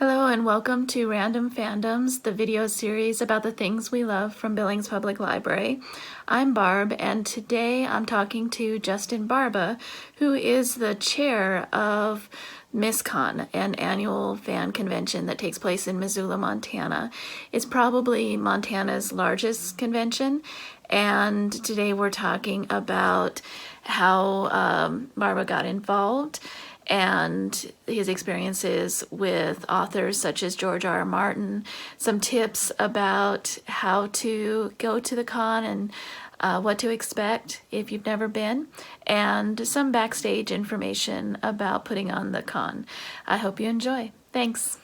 Hello and welcome to Random Fandoms, the video series about the things we love from Billings Public Library. I'm Barb, and today I'm talking to Justin Barba, who is the chair of Miscon, an annual fan convention that takes place in Missoula, Montana. It's probably Montana's largest convention, and today we're talking about how Barba got involved and his experiences with authors such as George R. R. Martin, some tips about how to go to the con and what to expect if you've never been, and some backstage information about putting on the con. I hope you enjoy. Thanks.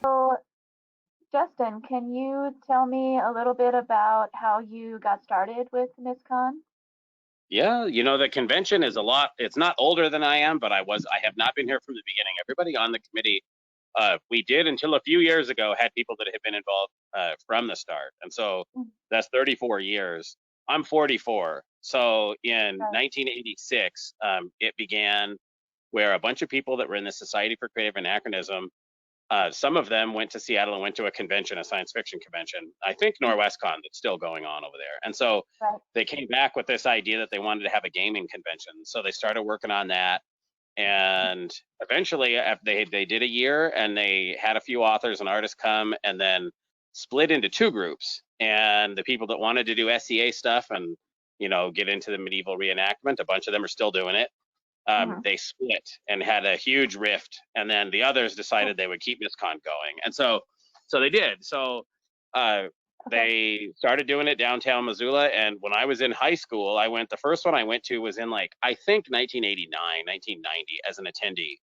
So, Justin, can you tell me a little bit about how you got started with Miscon? Yeah, the convention is it's not older than I am, but I have not been here from the beginning. Everybody on the committee, we did until a few years ago had people that had been involved from the start. And so that's 34 years. I'm 44. So in 1986, it began where a bunch of people that were in the Society for Creative Anachronism, some of them went to Seattle and went to a convention, a science fiction convention, I think NorwestCon, that's still going on over there. And so they came back with this idea that they wanted to have a gaming convention. So they started working on that. And eventually they did a year and they had a few authors and artists come and then split into two groups. And the people that wanted to do SCA stuff and, get into the medieval reenactment, a bunch of them are still doing it. They split and had a huge rift, and then the others decided they would keep Miscon going, and so they did. So they started doing it downtown Missoula, and when I was in high school, the first one I went to was in I think 1989, 1990 as an attendee,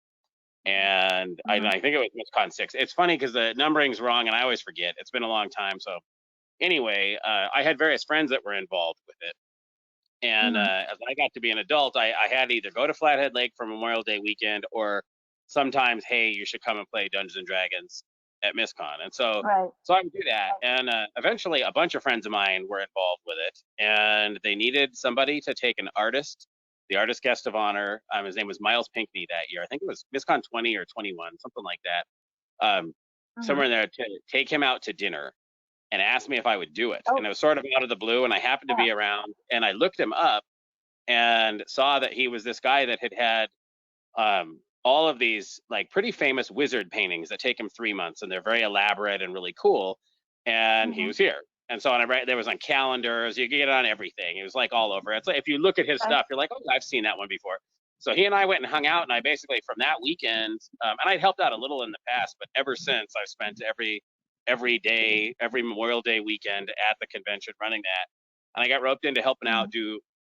and I think it was Miscon 6. It's funny because the numbering's wrong, and I always forget. It's been a long time, so anyway, I had various friends that were involved with it. And as I got to be an adult, I had to either go to Flathead Lake for Memorial Day weekend or sometimes, hey, you should come and play Dungeons and Dragons at Miscon. And so I would do that. And eventually a bunch of friends of mine were involved with it. And they needed somebody to take an artist, the artist guest of honor. His name was Miles Pinkney that year. I think it was Miscon 20 or 21, something like that. Somewhere in there to take him out to dinner and asked me if I would do it. And it was sort of out of the blue, and I happened to be around, and I looked him up and saw that he was this guy that had all of these pretty famous wizard paintings that take him 3 months, and they're very elaborate and really cool. And he was here. And so there was on calendars, you get it on everything. It was all over. It's if you look at his stuff, you're like, oh, I've seen that one before. So he and I went and hung out, and I basically, from that weekend, and I'd helped out a little in the past, but ever since, I've spent every day, every Memorial Day weekend at the convention running that. And I got roped into helping out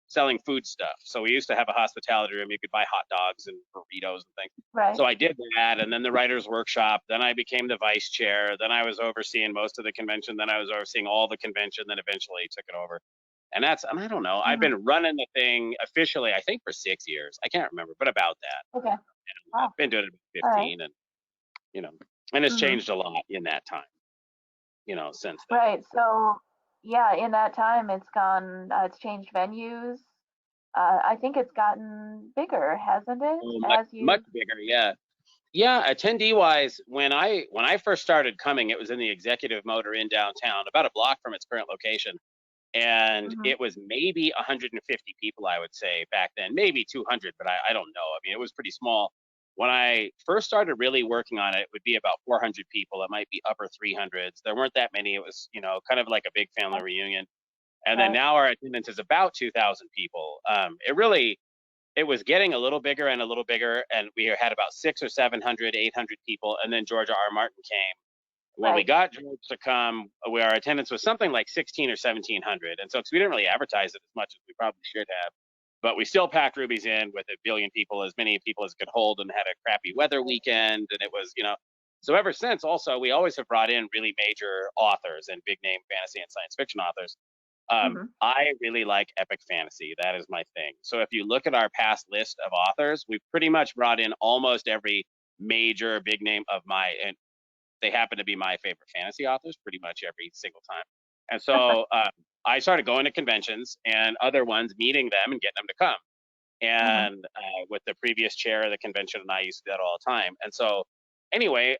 selling food stuff. So we used to have a hospitality room. You could buy hot dogs and burritos and things. So I did that. And then the writer's workshop. Then I became the vice chair. Then I was overseeing most of the convention. Then I was overseeing all the convention. Then eventually took it over. And I don't know. I've been running the thing officially, I think, for 6 years. I can't remember, but about that. Okay. And I've been doing it 15 and, and it's changed a lot in that time. Since then. Right. So, yeah, in that time, it's changed venues. I think it's gotten bigger, hasn't it? Much bigger, yeah. Yeah, attendee wise, when I first started coming, it was in the Executive Motor in downtown, about a block from its current location. And it was maybe 150 people, I would say, back then, maybe 200, but I don't know. I mean, it was pretty small. When I first started really working on it, it would be about 400 people. It might be upper 300s. There weren't that many. It was, kind of like a big family reunion. And then now our attendance is about 2,000 people. It was getting a little bigger and a little bigger. And we had about 600 or 700, 800 people. And then George R. Martin came. When we got George to come, our attendance was something like 1,600 or 1,700. And so we didn't really advertise it as much as we probably should have. But we still packed Ruby's in with 1 billion people, as many people as could hold, and had a crappy weather weekend. And it was, so ever since, also, we always have brought in really major authors and big name fantasy and science fiction authors. I really like epic fantasy. That is my thing. So if you look at our past list of authors, we've pretty much brought in almost every major big name of and they happen to be my favorite fantasy authors pretty much every single time. And so I started going to conventions and other ones, meeting them and getting them to come. And with the previous chair of the convention, and I used to do that all the time. And so anyway,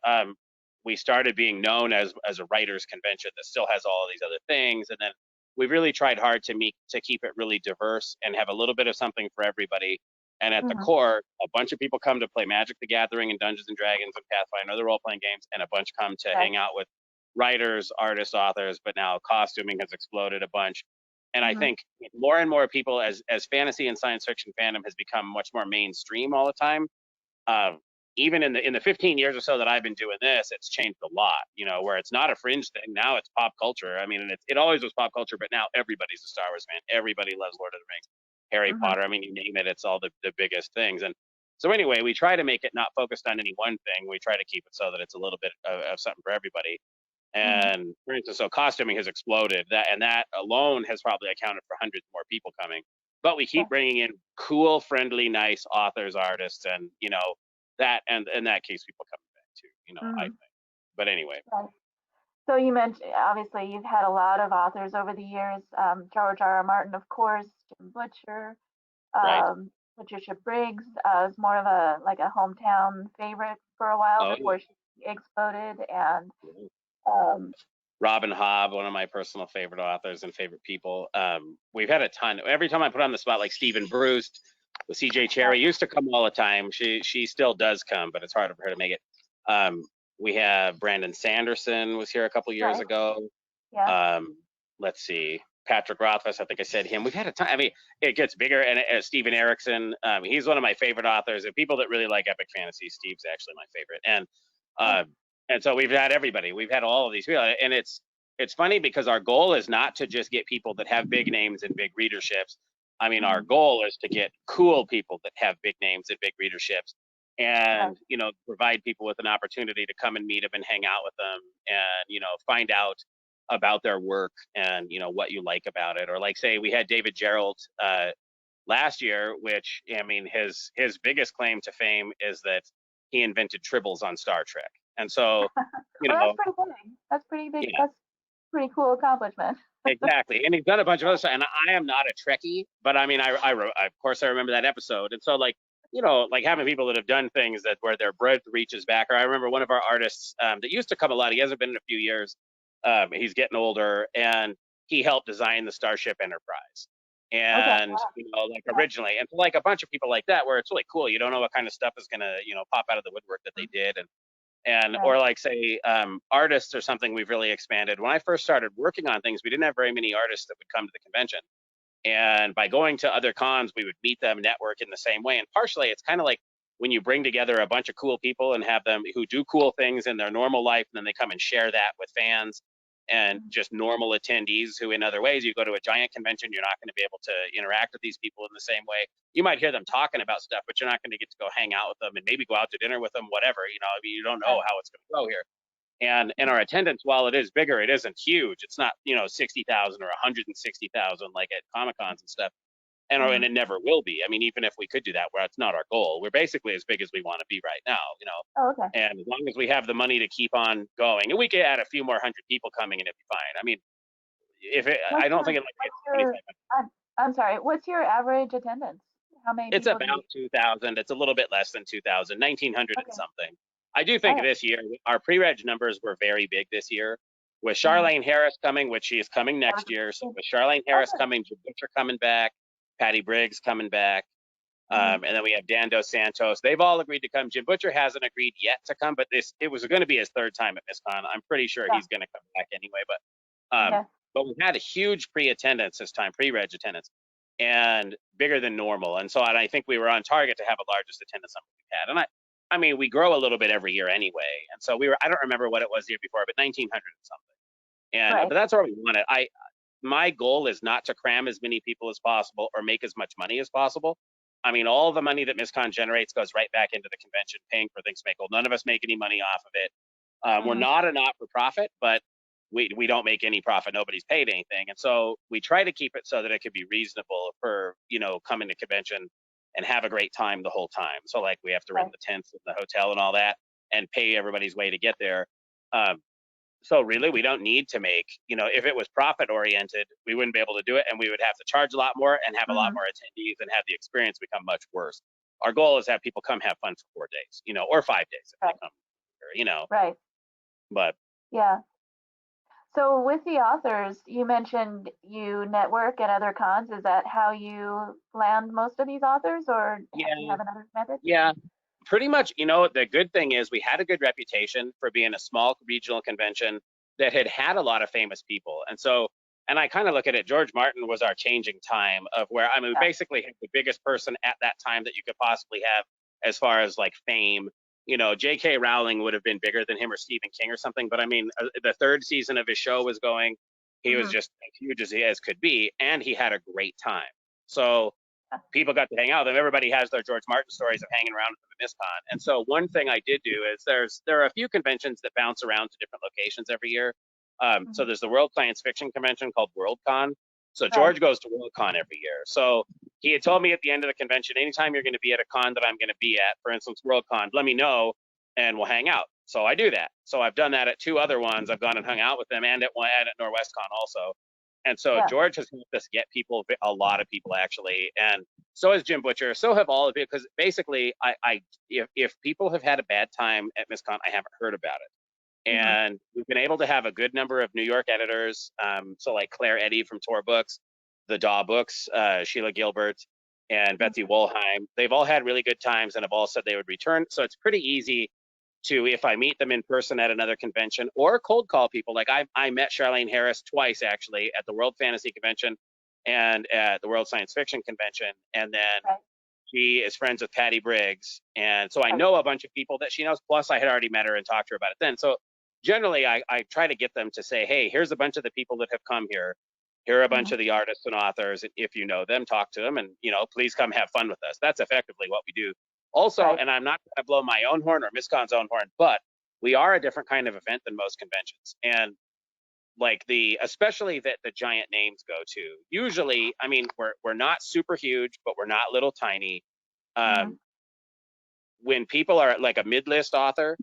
we started being known as a writers convention that still has all of these other things, and then we really tried hard to keep it really diverse and have a little bit of something for everybody. And at the Mhm. core, a bunch of people come to play Magic the Gathering and Dungeons and Dragons and Pathfinder and other role playing games, and a bunch come to Yes. hang out with writers, artists, authors. But now costuming has exploded a bunch, and I Mhm. think more and more people, as fantasy and science fiction fandom has become much more mainstream all the time. uh, Even in the 15 years or so that I've been doing this, it's changed a lot. Where it's not a fringe thing now; it's pop culture. I mean, and it always was pop culture, but now everybody's a Star Wars fan. Everybody loves Lord of the Rings, Harry Mhm. Potter. I mean, you name it, it's all the biggest things. And so anyway, we try to make it not focused on any one thing. We try to keep it so that it's a little bit of something for everybody. Mhm. And for instance, so costuming has exploded. That alone has probably accounted for hundreds more people coming. But we keep Yes. bringing in cool, friendly, nice authors, artists, and that, and in that case, people coming back too. I Mhm. think. But anyway, Right. So you mentioned obviously you've had a lot of authors over the years. George R. R. Martin, of course, Jim Butcher, right? Patricia Briggs is more of a like a hometown favorite for a while Oh before she exploded, and yeah. um, Robin Hobb, one of my personal favorite authors and favorite people. We've had a ton. Every time I put on the spot, like Stephen Bruce, the CJ yeah, Cherry used to come all the time. She still does come, but it's harder for her to make it. Um, we have Brandon Sanderson was here a couple years right, ago. yeah, Um, let's see, Patrick Rothfuss. I think I said him. We've had a ton. I mean, it gets bigger. And Steven Erickson. He's one of my favorite authors. And people that really like epic fantasy, Steve's actually my favorite. oh, Uh, and so we've had everybody. We've had all of these people, and it's funny because our goal is not to just get people that have big names and big readerships. I mean, our mhm, goal is to get cool people that have big names and big readerships, right, and provide people with an opportunity to come and meet them and hang out with them, and find out about their work and what you like about it. Or like, say, we had David Gerald last year, which, I mean, his biggest claim to fame is that he invented tribbles on Star Trek. And so, you well, that's know, pretty big. That's pretty big. yeah, That's pretty cool accomplishment. exactly. And he's done a bunch of other stuff. And I am not a Trekkie, but I mean, of course I remember that episode. And so, like, like having people that have done things that where their breadth reaches back. Or I remember one of our artists that used to come a lot. He hasn't been in a few years. He's getting older, and he helped design the Starship Enterprise. Okay, And like originally, and like a bunch of people like that, where it's really cool. You don't know what kind of stuff is gonna pop out of the woodwork that they did, and right. or like, say, artists or something. We've really expanded. When I first started working on things, we didn't have very many artists that would come to the convention, and by going to other cons, we would meet them, network in the same way. And partially it's kind of like when you bring together a bunch of cool people and have them who do cool things in their normal life, and then they come and share that with fans and Mhm. just normal attendees who, in other ways, you go to a giant convention, you're not going to be able to interact with these people in the same way. You might hear them talking about stuff, but you're not going to get to go hang out with them and maybe go out to dinner with them, whatever. I mean, you don't know Right. how it's going to go here. And our attendance, while it is bigger, it isn't huge. It's not 60,000 or 160,000 like at Comic Cons and stuff, and Mhm. it never will be. I mean, even if we could do that, where it's not our goal. We're basically as big as we want to be right now. Oh, okay. And as long as we have the money to keep on going, and we could add a few more hundred people coming, and it'd be fine. I mean, I What's don't your think it like hit what's your 25. I'm sorry. What's your average attendance? How many It's people do you? about 2,000. It's a little bit less than 2,000, 1,900 and Okay. something. I do think Okay. this year our pre-reg numbers were very big this year. With Mhm. Charlene Harris coming, which she is coming That was next year. So a with Charlene oh, Harris good. coming, Jim Butcher coming back, Patty Briggs coming back, Mhm. and then we have Dan Dos Santos. They've all agreed to come. Jim Butcher hasn't agreed yet to come, but it was going to be his third time at Miscon. I'm pretty sure Yeah. he's going to come back anyway. Okay. But we had a huge pre-attendance this time, pre-reg attendance, and bigger than normal. And I think we were on target to have a largest attendance number we've had. I mean, we grow a little bit every year anyway. And so we were. I don't remember what it was the year before, but 1,900 and something. Right. But that's where we wanted. My goal is not to cram as many people as possible or make as much money as possible. I mean, all the money that MisCon generates goes right back into the convention, paying for things make. None of us make any money off of it. We're Mhm. not a not-for-profit, but we don't make any profit. Nobody's paid anything, and so we try to keep it so that it could be reasonable for coming to convention and have a great time the whole time. So like we have to rent Right. the tents and the hotel and all that, and pay everybody's way to get there. Um, so really, we don't need to make, if it was profit oriented, we wouldn't be able to do it, and we would have to charge a lot more and have a lot Mhm. more attendees and have the experience become much worse. Our goal is to have people come have fun for 4 days, or 5 days if they Right. come. longer. Right. But Yeah. So with the authors, you mentioned you network at other cons. Is that how you land most of these authors, or do you yeah, have another method? yeah, pretty much. The good thing is we had a good reputation for being a small regional convention that had a lot of famous people. And I kind of look at it, George Martin was our changing time of where, I mean, we Yeah. basically had the biggest person at that time that you could possibly have as far as like fame. J.K. Rowling would have been bigger than him or Stephen King or something. But I mean, the third season of his show was going. He was Hmm. just as huge as he as could be, and he had a great time. So people got to hang out with him. Everybody has their George Martin stories of hanging around with him at Miscon. And so one thing I did do is there are a few conventions that bounce around to different locations every year. So Hmm. there's the World Science Fiction Convention called WorldCon. So Right. George goes to WorldCon every year. So he had told me at the end of the convention, anytime you're going to be at a con that I'm going to be at, for instance, WorldCon, let me know and we'll hang out. So I do that. So I've done that at two other ones. I've gone and hung out with them and at one at NorwestCon also. And so Yeah. George has helped us get people, a lot of people actually, and so has Jim Butcher. So have all of you, because basically, if people have had a bad time at Miscon, I haven't heard about it. Hmm. And we've been able to have a good number of New York editors. So like Claire Eddy from Tor Books, the Daw Books, Sheila Gilbert, and Betsy Hmm. Wolheim. They've all had really good times and have all said they would return. So it's pretty easy to, if I meet them in person at another convention or cold call people. Like I met Charlene Harris twice actually at the World Fantasy Convention and at the World Science Fiction Convention. And then Right. she is friends with Patty Briggs. And so I Right. know a bunch of people that she knows. Plus, I had already met her and talked to her about it then. So generally, I try to get them to say, hey, here's a bunch of the people that have come here. Here are a bunch Hmm. of the artists and authors. If you know them, talk to them and, please come have fun with us. That's effectively what we do. Also, Right. and I'm not going to blow my own horn or Miscon's own horn, but we are a different kind of event than most conventions. And like especially that the giant names go to. Usually, I mean, we're not super huge, but we're not little tiny. Hmm. Um, when people are like a mid-list author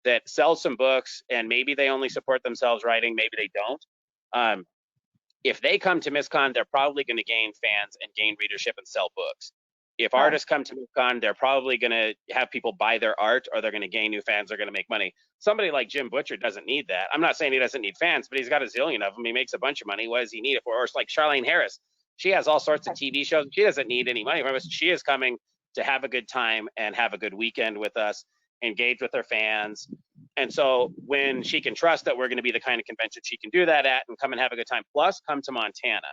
that sells some books and maybe they only support themselves writing, maybe they don't. Um, if they come to Miscon, they're probably going to gain fans and gain readership and sell books. If Right. artists come to Miscon, they're probably going to have people buy their art, or they're going to gain new fans. They're going to make money. Somebody like Jim Butcher doesn't need that. I'm not saying he doesn't need fans, but he's got a zillion of them. He makes a bunch of money. What does he need it for? Or it's like Charlene Harris. She has all sorts of Right. TV shows. She doesn't need any money from us. She is coming to have a good time and have a good weekend with us, engage with her fans. And so when she can trust that we're going to be the kind of convention she can do that at and come and have a good time, plus come to Montana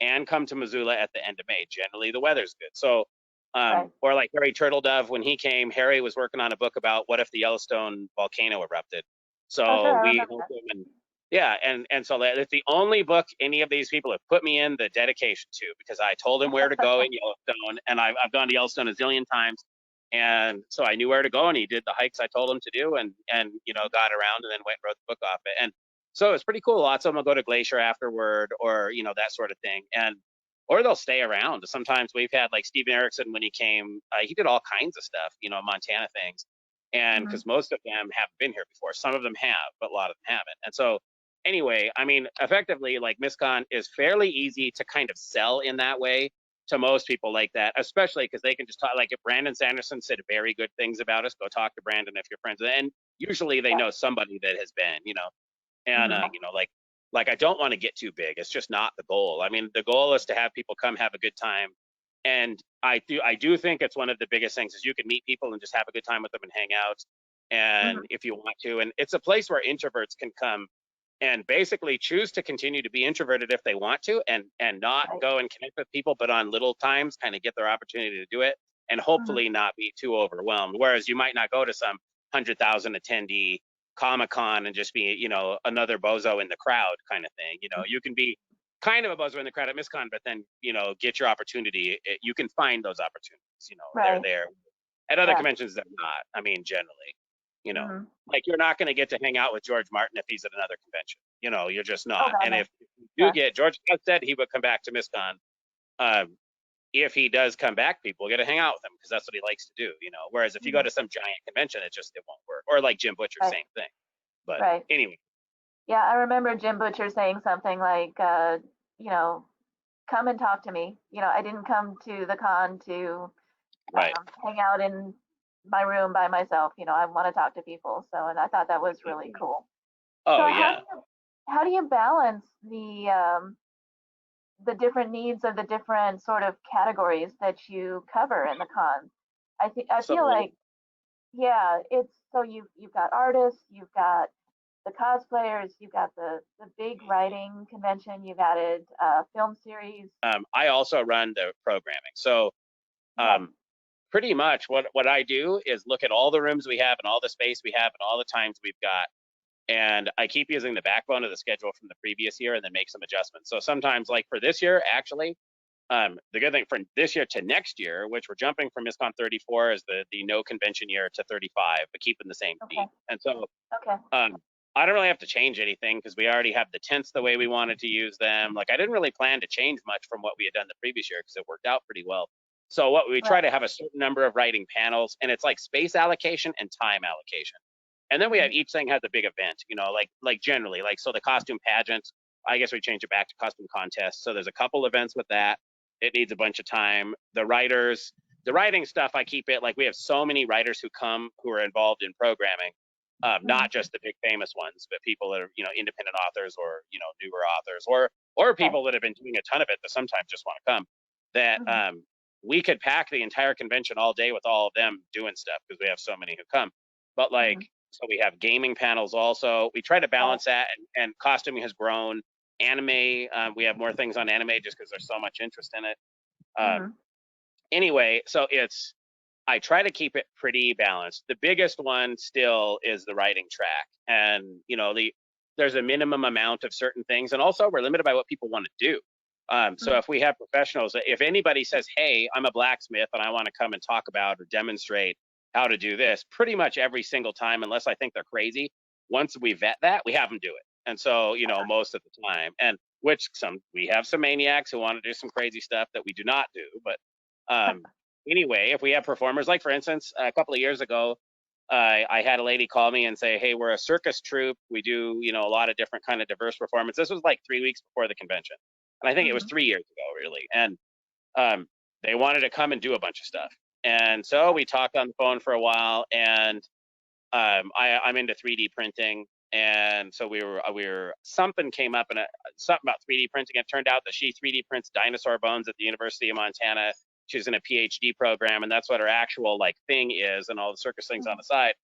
and come to Missoula at the end of May. Generally, the weather's good. So, Right. or like Harry Turtledove, when he came, Harry was working on a book about what if the Yellowstone volcano erupted. Oh, sure. So I we remember helped that. him, and yeah, and so it's the only book any of these people have put me in the dedication to, because I told him where to go in Yellowstone, and I've gone to Yellowstone a zillion times, and so I knew where to go, and he did the hikes I told him to do, and got around and then went and wrote the book off it. And so it's pretty cool. Lots of them will go to Glacier afterward, or that sort of thing, and or they'll stay around. Sometimes we've had like Steven Erickson when he came, he did all kinds of stuff, Montana things, and Hmm. because most of them haven't been here before, some of them have, but a lot of them haven't. And so anyway, I mean, effectively, like Miscon is fairly easy to kind of sell in that way to most people like that, especially because they can just talk. Like if Brandon Sanderson said very good things about us, go talk to Brandon if you're friends. And usually they Yeah. know somebody that has been. And Hmm. like I don't want to get too big. It's just not the goal. I mean, the goal is to have people come have a good time. And I do think it's one of the biggest things is you can meet people and just have a good time with them and hang out. Hmm. And if you want to, and it's a place where introverts can come and basically choose to continue to be introverted if they want to, and not Right. go and connect with people, but on little times kind of get their opportunity to do it, and Hmm. hopefully not be too overwhelmed. Whereas you might not go to some 100,000 attendee Comic-Con and just be another bozo in the crowd kind of thing. You can be kind of a bozo in the crowd at Miscon, but then get your opportunity. You can find those opportunities. They're Right. there. At other Yeah. conventions, they're not. I mean, generally, you know, Hmm. like you're not going to get to hang out with George Martin if he's at another convention. You're just Oh not. God, And no. if you do Yeah. get, George has said he would come back to Miscon. Um, if he does come back, people get to hang out with him because that's what he likes to do. Whereas if you go Hmm. to some giant convention, it won't work. Or like Jim Butcher, Right. same thing. But Right. anyway, Yeah, I remember Jim Butcher saying something like, you know, come and talk to me. I didn't come to the con to right. hang out in my room by myself. I want to talk to people. So, and I thought that was really cool. So Oh yeah. how do you balance the different needs of the different sort of categories that you cover in the con? I feel So like, yeah, it's so you've got artists, you've got the cosplayers, you've got the big writing convention, you've added film series. I also run the programming. So Yeah. pretty much what I do is look at all the rooms we have and all the space we have and all the times we've got. And I keep using the backbone of the schedule from the previous year and then make some adjustments. So sometimes, like for this year, actually, the good thing from this year to next year, which we're jumping from Miscon 34 is the no convention year to 35, but keeping the same Okay. theme. And so Okay. I don't really have to change anything because we already have the tents the way we wanted to use them. Like I didn't really plan to change much from what we had done the previous year because it worked out pretty well. So what we try Right. to have a certain number of writing panels, and it's like space allocation and time allocation. And then we have each thing has a big event, like generally, like so the costume pageants. I guess we change it back to costume contests. So there's a couple events with that. It needs a bunch of time. The writing stuff, I keep it like we have so many writers who come who are involved in programming, Mm-hmm. not just the big famous ones, but people that are independent authors or newer authors or Okay. people that have been doing a ton of it that sometimes just want to come. That Mm-hmm. we could pack the entire convention all day with all of them doing stuff because we have so many who come. But like, Mm-hmm. so we have gaming panels also. We try to Right. balance that, and costuming has grown. Anime, we have more things on anime just because there's so much interest in it. Um, Mm-hmm. anyway, so I try to keep it pretty balanced. The biggest one still is the writing track, and there's a minimum amount of certain things, and also we're limited by what people want to do. So Mm-hmm. if we have professionals, if anybody says, "Hey, I'm a blacksmith and I want to come and talk about or demonstrate how to do this," pretty much every single time, unless I think they're crazy, once we vet that, we have them do it. And so most of the time, and which we have some maniacs who want to do some crazy stuff that we do not do, but anyway, if we have performers, like for instance, a couple of years ago, I had a lady call me and say, "Hey, we're a circus troupe. We do, a lot of different kind of diverse performance." This was like 3 weeks before the convention, and I think it was Mm-hmm. 3 years ago, really. And um, they wanted to come and do a bunch of stuff, and so we talked on the phone for a while. And I'm into 3D printing, and so we were something came up and something about 3D printing. It turned out that she 3D prints dinosaur bones at the University of Montana. She's in a PhD program, and that's what her actual like thing is, and all the circus things on the side.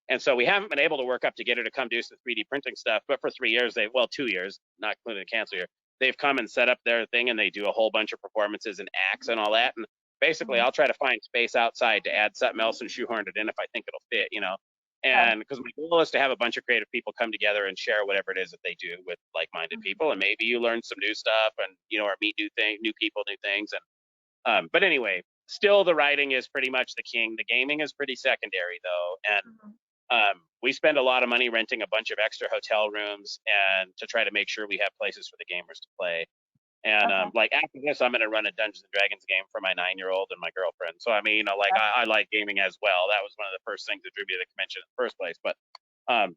And so we haven't been able to work up to get her to come do some 3D printing stuff. But for 3 years, 2 years, not including the cancel year, they've come and set up their thing, and they do a whole bunch of performances and acts and all that. And basically, Mm-hmm. I'll try to find space outside to add something else and shoehorn it in if I think it'll fit. Okay. And because my goal is to have a bunch of creative people come together and share whatever it is that they do with like-minded people, and maybe you learn some new stuff, and or meet new people, new things. And but anyway, still the writing is pretty much the king. The gaming is pretty secondary though, and Mm-hmm. we spend a lot of money renting a bunch of extra hotel rooms and to try to make sure we have places for the gamers to play. And Okay. like after this, I'm going to run a Dungeons and Dragons game for my 9-year-old and my girlfriend. So I mean, like Yeah. I like gaming as well. That was one of the first things that drew me to the convention in the first place. But um,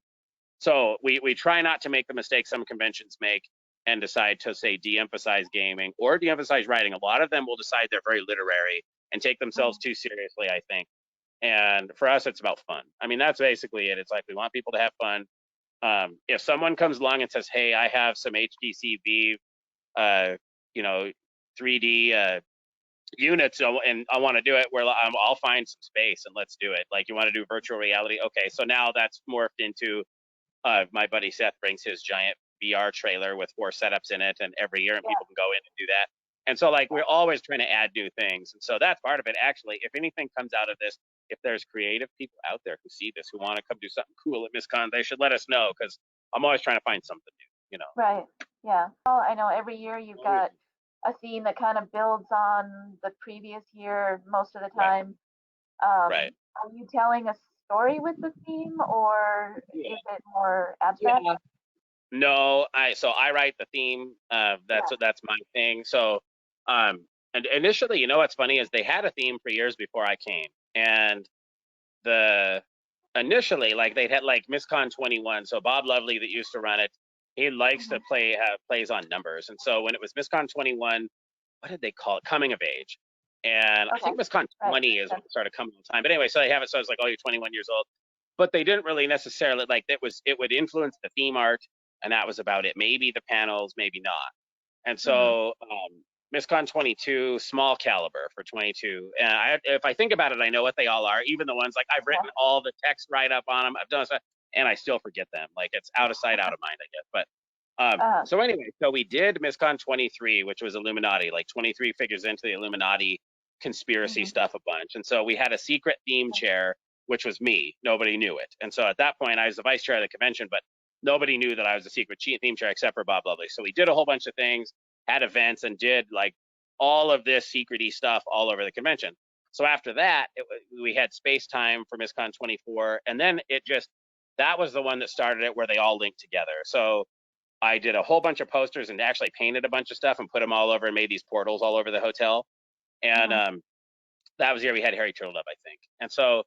so we try not to make the mistake some conventions make and decide to say de-emphasize gaming or de-emphasize writing. A lot of them will decide they're very literary and take themselves Mm-hmm. too seriously, I think. And for us, it's about fun. I mean, that's basically it. It's like we want people to have fun. If someone comes along and says, "Hey, I have some HTC uh, you know, 3D units and I want to do it," where I'll find some space and let's do it. Like you want to do virtual reality, okay? So now that's morphed into my buddy Seth brings his giant VR trailer with 4 setups in it, and every year, and Yeah. people can go in and do that. And so, like, we're always trying to add new things, and so that's part of it. Actually, if anything comes out of this, if there's creative people out there who see this, who want to come do something cool at Miscon, they should let us know because I'm always trying to find something new. Right. Yeah. Well, I know every year you've got a theme that kind of builds on the previous year most of the Right, time. right. Are you telling a story with the theme, or Yeah, is it more abstract? yeah. No, I write the theme. Yeah. That's my thing. So, and initially, what's funny is they had a theme for years before I came, and the initially like they had like Miscon 21. So Bob Lovely that used to run it, he likes to Mm-hmm. plays on numbers, and so when it was Miscon 21, what did they call it? Coming of age. And I Okay. think Miscon Right. 20 is when it started coming on time. But anyway, so they have it. So it's like, oh, you're 21 years old. But they didn't really necessarily like it would influence the theme art, and that was about it. Maybe the panels, maybe not. And Mm-hmm. so Miscon 22, small caliber for 22. And if I think about it, I know what they all are. Even the ones like I've Okay. written all the text right up on them. I've done stuff, and I still forget them. Like it's out of sight, out of mind, I guess. But so anyway, so we did Miscon 23, which was Illuminati, like 23 figures into the Illuminati conspiracy Mm-hmm. stuff a bunch. And so we had a secret theme chair, which was me. Nobody knew it. And so at that point, I was the vice chair of the convention, but nobody knew that I was a secret theme chair except for Bob Lovely. So we did a whole bunch of things, had events, and did like all of this secrety stuff all over the convention. So after that, we had space time for Miscon 24, and then that was the one that started it where they all linked together. So I did a whole bunch of posters and actually painted a bunch of stuff and put them all over and made these portals all over the hotel. And Mm-hmm. that was the year we had Harry Turtledove, I think. And so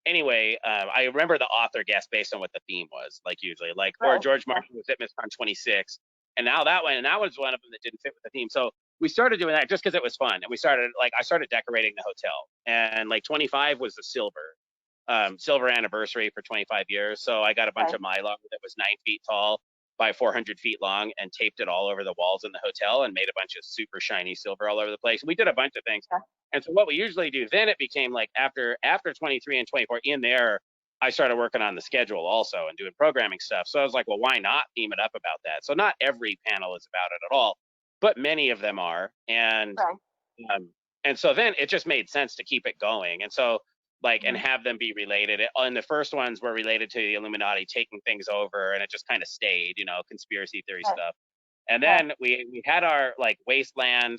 anyway, I remember the author guessed based on what the theme was, like usually, like or Right. George Yeah. Martin was at Miscon 26, and now that was one of them that didn't fit with the theme. So we started doing that just because it was fun, and I started decorating the hotel, and like 25 was the silver anniversary for 25 years. So I got a bunch Okay. of mylar that was 9 feet tall by 400 feet long and taped it all over the walls in the hotel and made a bunch of super shiny silver all over the place. We did a bunch of things. Yeah. And so what we usually do then, it became like after 23 and 24 in there, I started working on the schedule also and doing programming stuff. So I was like, well, why not theme it up about that? So not every panel is about it at all, but many of them are. Right. Um, and so then it just made sense to keep it going. And so like and Mm-hmm. have them be related. And the first ones were related to the Illuminati taking things over, and it just kind of stayed, conspiracy theory Right. stuff. And Yeah. then we had our like wasteland.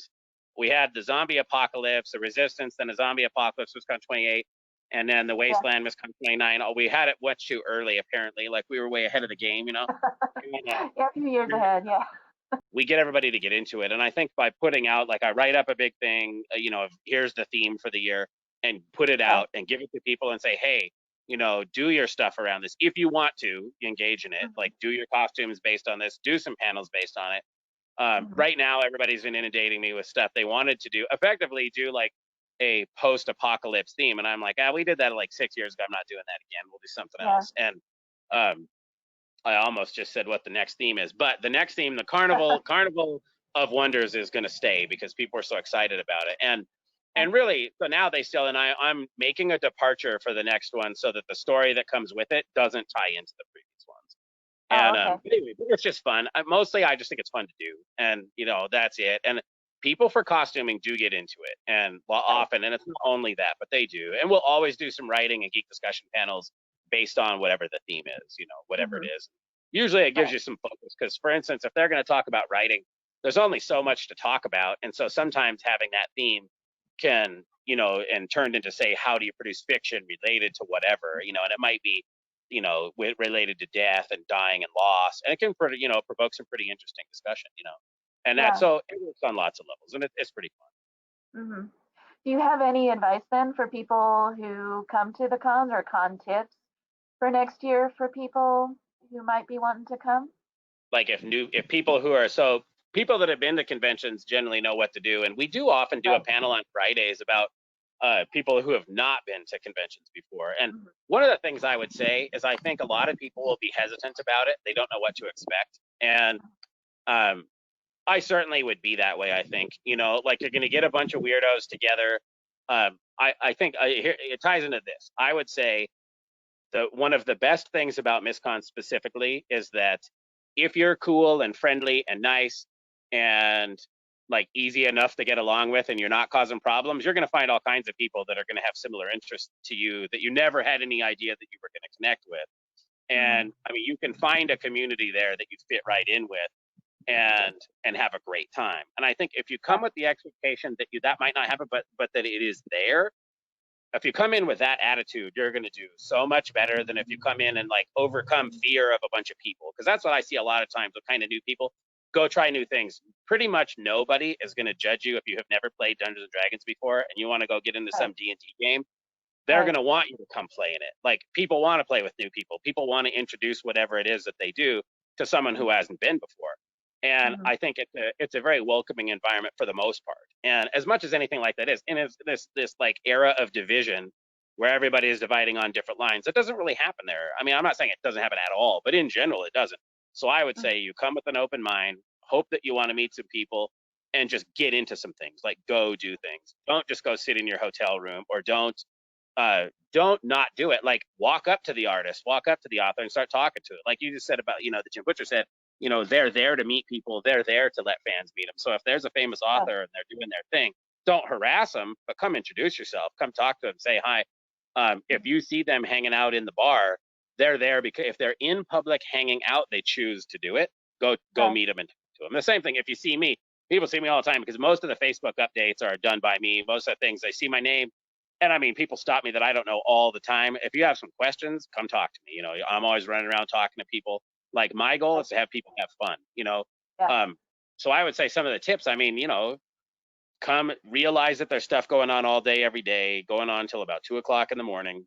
We had the zombie apocalypse, the resistance, then the zombie apocalypse was kind of 28, and then the Yeah. wasteland was kind of 29. Oh, we had it much too early apparently. Like we were way ahead of the game. And, Yeah. A few years ahead. Yeah. we get everybody to get into it. And I think by putting out, like I write up a big thing, of here's the theme for the year and put it Right. out and give it to people and say, hey, do your stuff around this. If you want to engage in it, Mm-hmm. like do your costumes based on this, do some panels based on it. Mm-hmm. Right now, everybody's been inundating me with stuff they wanted to effectively do like a post-apocalypse theme. And I'm like, we did that like 6 years ago. I'm not doing that again. We'll do something Yeah. else. And um, I almost just said what the next theme is, but the next theme, the Carnival of Wonders, is going to stay because people are so excited about it. And really, so now they still, and I'm making a departure for the next one so that the story that comes with it doesn't tie into the previous ones. Oh, And okay. anyway, it's just fun. Mostly, I just think it's fun to do, and that's it. And people for costuming do get into it, and Right. often, and it's not only that, but they do. And we'll always do some writing and geek discussion panels based on whatever the theme is, whatever it Mm-hmm. is. Usually, it gives Right. you some focus because, for instance, if they're going to talk about writing, there's only so much to talk about, and so sometimes having that theme can, and turned into say, how do you produce fiction related to whatever, and it might be related to death and dying and loss, and it can provoke some pretty interesting discussion. And Yeah. so it works on lots of levels, and it's pretty fun. Mm-hmm. Do you have any advice then for people who come to the cons or con tips for next year for people who might be wanting to come? Like if people that have been to conventions generally know what to do, and we do often do a Right. panel on Fridays about people who have not been to conventions before. And Mm-hmm. one of the things I would say is I think a lot of people will be hesitant about it. They don't know what to expect, and um, I certainly would be that way. I think, like you're going to get a bunch of weirdos together. I think it ties into this. I would say one of the best things about Miscon specifically is that if you're cool and friendly and nice and like easy enough to get along with and you're not causing problems, you're going to find all kinds of people that are going to have similar interests to you that you never had any idea that you were going to connect with. Mm-hmm. And I mean, you can find a community there that you fit right in with and have a great time. And I think if you Yeah. come with the expectation that that might not happen, but that it is there, if you come in with that attitude, you're going to do so much better than if you come in and like overcome fear of a bunch of people. Because that's what I see a lot of times with kind of new people. Go try new things. Pretty much nobody is going to judge you if you have never played Dungeons and Dragons before and you want to go get into Right. some D&D game. They're Right. going to want you to come play in it. Like people want to play with new people. People want to introduce whatever it is that they do to someone who hasn't been before. And Mm-hmm. I think it's a very welcoming environment for the most part. And as much as anything like that is, and it's this like era of division where everybody is dividing on different lines, it doesn't really happen there. I mean, I'm not saying it doesn't happen at all, but in general, it doesn't. So I would say you come with an open mind, hope that you want to meet some people, and just get into some things. Like go do things. Don't just go sit in your hotel room, or don't not do it. Like walk up to the artist, walk up to the author, and start talking to it. Like you just said about, the Jim Butcher said, they're there to meet people. They're there to let fans meet them. So if there's a famous author and they're doing their thing, don't harass them, but come introduce yourself. Come talk to them. Say hi. If you see them hanging out in the bar, they're there because if they're in public hanging out, they choose to do it. Go meet them and talk to them. The same thing. If you see me, people see me all the time because most of the Facebook updates are done by me. Most of the things, they see my name. And I mean, people stop me that I don't know all the time. If you have some questions, come talk to me. I'm always running around talking to people. Like my goal is to have people have fun, So I would say some of the tips, I mean, come realize that there's stuff going on all day, every day, going on until about 2 o'clock in the morning.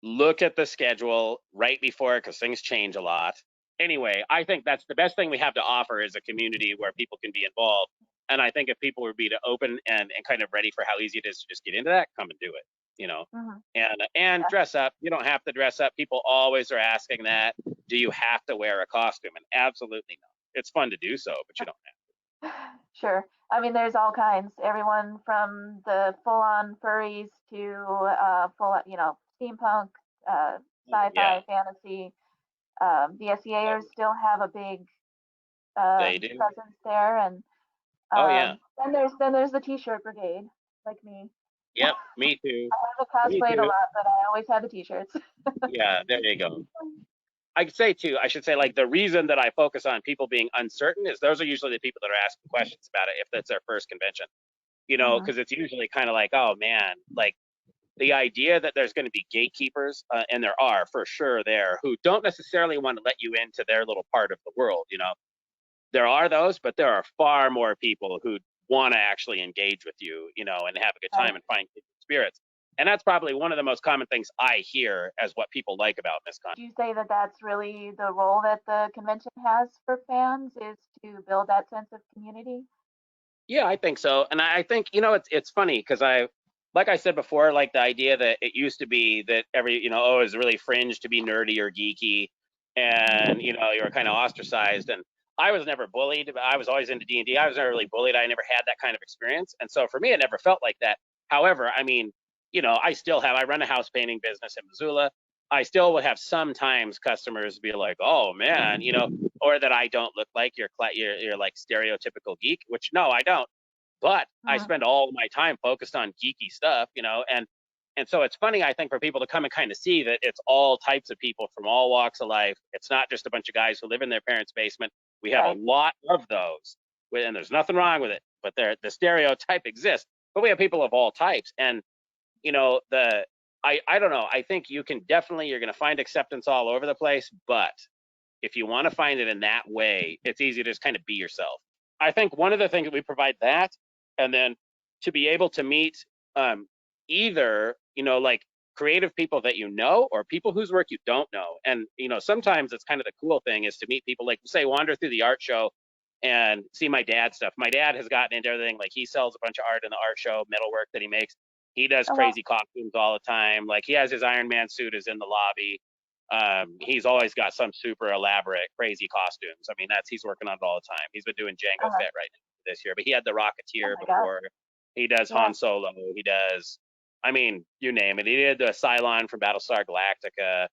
Look at the schedule right before it because things change a lot. Anyway, I think that's the best thing we have to offer is a community where people can be involved. And I think if people would be open and kind of ready for how easy it is to just get into that, come and do it, and dress up. You don't have to dress up. People always are asking that. Do you have to wear a costume? And absolutely not. It's fun to do so, but you don't have to. Sure. I mean, there's all kinds. Everyone from the full-on furries to full, steampunk, sci-fi, fantasy. The SEAers still have a big They do. presence there, and oh yeah. Then there's the T-shirt brigade, like me. Yep, me too. I haven't cosplayed a lot, but I always have the T-shirts. Yeah, there you go. I should say, like, the reason that I focus on people being uncertain is those are usually the people that are asking questions about it if that's their first convention, because it's usually kind of like, oh man, like the idea that there's going to be gatekeepers, and there are for sure there, who don't necessarily want to let you into their little part of the world, There are those, but there are far more people who want to actually engage with you, and have a good time and find spirits. And that's probably one of the most common things I hear as what people like about Miscon. Do you say that that's really the role that the convention has for fans, is to build that sense of community? Yeah, I think so. And I think, it's funny because like I said before, like the idea that it used to be that it was really fringe to be nerdy or geeky, and, you were kind of ostracized. And I was never bullied. I was always into D&D. I was never really bullied. I never had that kind of experience. And so for me, it never felt like that. However, I mean, I run a house painting business in Missoula. I still would have sometimes customers be like, oh man, or that I don't look like you're like stereotypical geek, which no, I don't. But I spend all my time focused on geeky stuff, and so it's funny, I think, for people to come and kind of see that it's all types of people from all walks of life. It's not just a bunch of guys who live in their parents' basement. We have a lot of those, and there's nothing wrong with it. But the stereotype exists. But we have people of all types, and I don't know. I think you're going to find acceptance all over the place. But if you want to find it in that way, it's easy to just kind of be yourself. I think one of the things that we provide that, and then to be able to meet either, like creative people that or people whose work you don't know. And, sometimes it's kind of the cool thing is to meet people, like, say, wander through the art show and see my dad's stuff. My dad has gotten into everything. Like, he sells a bunch of art in the art show, metalwork that he makes. He does crazy costumes all the time. Like, he has his Iron Man suit is in the lobby. He's always got some super elaborate, crazy costumes. I mean, he's working on it all the time. He's been doing Jango Fett right now this year, but he had the Rocketeer before. God. He does Han Solo. He does, I mean, you name it. He did the Cylon from Battlestar Galactica.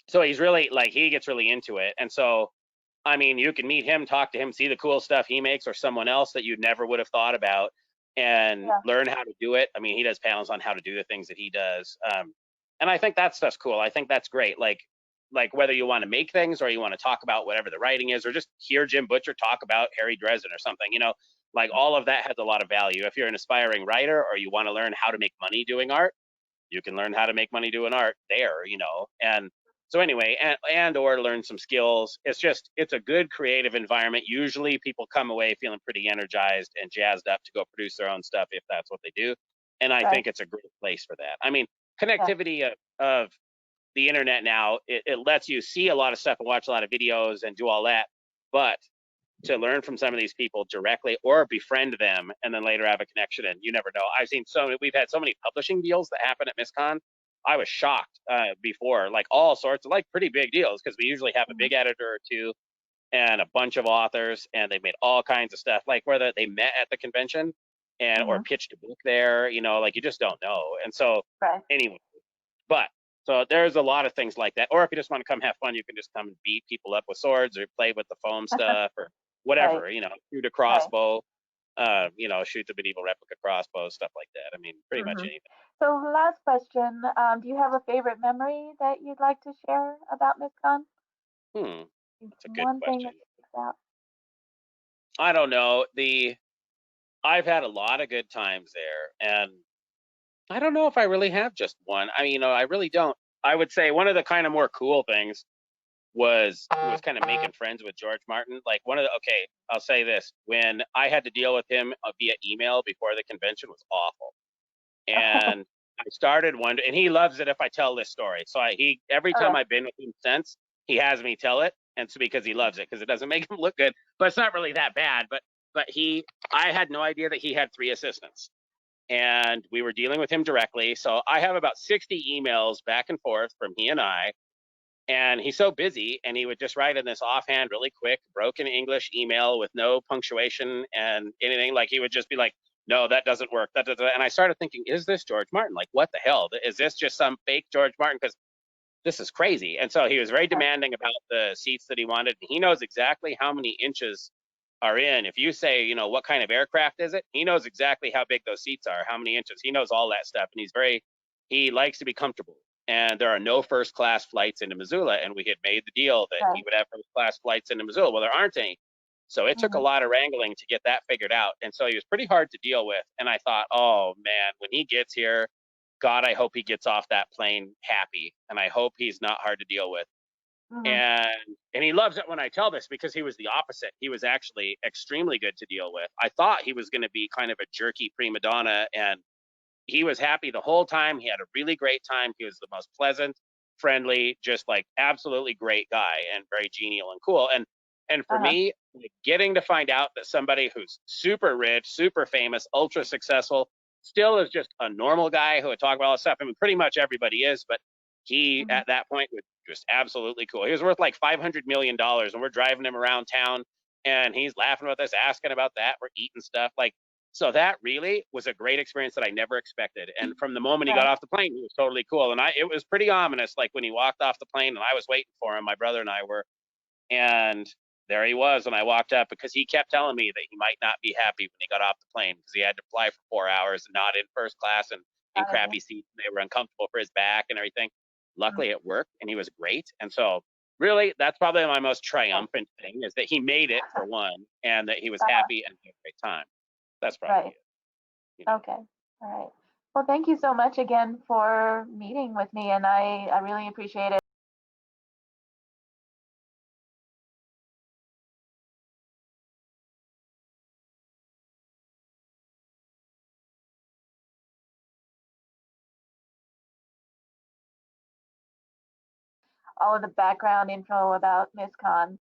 So he's really, like, he gets really into it. And so, I mean, you can meet him, talk to him, see the cool stuff he makes, or someone else that you never would have thought about, and learn how to do it. I mean, he does panels on how to do the things that he does. And I think that stuff's cool. I think that's great. Like whether you want to make things or you want to talk about whatever the writing is, or just hear Jim Butcher talk about Harry Dresden or something, like all of that has a lot of value. If you're an aspiring writer or you want to learn how to make money doing art, you can learn how to make money doing art there, And so anyway, or learn some skills. It's a good creative environment. Usually people come away feeling pretty energized and jazzed up to go produce their own stuff if that's what they do. And I think it's a great place for that. I mean, connectivity of the internet now, it lets you see a lot of stuff and watch a lot of videos and do all that. But to learn from some of these people directly or befriend them and then later have a connection. And you never know. We've had so many publishing deals that happen at Miscon. I was shocked before, like all sorts of like pretty big deals, because we usually have a big editor or two and a bunch of authors, and they made all kinds of stuff, like whether they met at the convention and or pitched a book there, like you just don't know. And so anyway, but so there's a lot of things like that. Or if you just want to come have fun, you can just come and beat people up with swords or play with the foam stuff or whatever, shoot a crossbow, shoot the medieval replica crossbow, stuff like that. I mean, pretty much anything. So last question, do you have a favorite memory that you'd like to share about Miscon? That's a good One question. thing that sticks out. I don't know. I've had a lot of good times there, and I don't know if I really have just one. I mean, I really don't. I would say one of the kind of more cool things was kind of making friends with George Martin. Like okay, I'll say this: when I had to deal with him via email before the convention was awful, and I started wondering. And he loves it if I tell this story. So every time I've been with him since, he has me tell it, and it's because he loves it, because it doesn't make him look good, but it's not really that bad. But I had no idea that he had 3 assistants, and we were dealing with him directly. So I have about 60 emails back and forth from he and I. And he's so busy, and he would just write in this offhand, really quick, broken English email with no punctuation and anything. Like he would just be like, "No, that doesn't work." And I started thinking, is this George Martin? Like, what the hell? Is this just some fake George Martin? Because this is crazy. And so he was very demanding about the seats that he wanted. He knows exactly how many inches are in. If you say, what kind of aircraft is it? He knows exactly how big those seats are, how many inches. He knows all that stuff. And he likes to be comfortable. And there are no first class flights into Missoula. And we had made the deal that he would have first class flights into Missoula. Well, there aren't any. So it took a lot of wrangling to get that figured out. And so he was pretty hard to deal with. And I thought, oh man, when he gets here, God, I hope he gets off that plane happy. And I hope he's not hard to deal with. And he loves it when I tell this, because he was the opposite. He was actually extremely good to deal with. I thought he was going to be kind of a jerky prima donna, and he was happy the whole time. He had a really great time. He was the most pleasant, friendly, just like absolutely great guy, and very genial and cool. And for me, getting to find out that somebody who's super rich, super famous, ultra successful, still is just a normal guy who would talk about all this stuff. I mean, pretty much everybody is, but he at that point was just absolutely cool. He was worth like $500 million, and we're driving him around town, and he's laughing with us, asking about that. We're eating stuff. So that really was a great experience that I never expected. And from the moment he got off the plane, he was totally cool. And it was pretty ominous, like when he walked off the plane, and I was waiting for him, my brother and I were, and there he was when I walked up, because he kept telling me that he might not be happy when he got off the plane, because he had to fly for 4 hours and not in first class and in crappy seats. They were uncomfortable for his back and everything. Luckily it worked, and he was great. And so really, that's probably my most triumphant thing, is that he made it, for one, and that he was happy and had a great time. That's probably it. Okay. All right. Well, thank you so much again for meeting with me, and I really appreciate it. All of the background info about Miscon.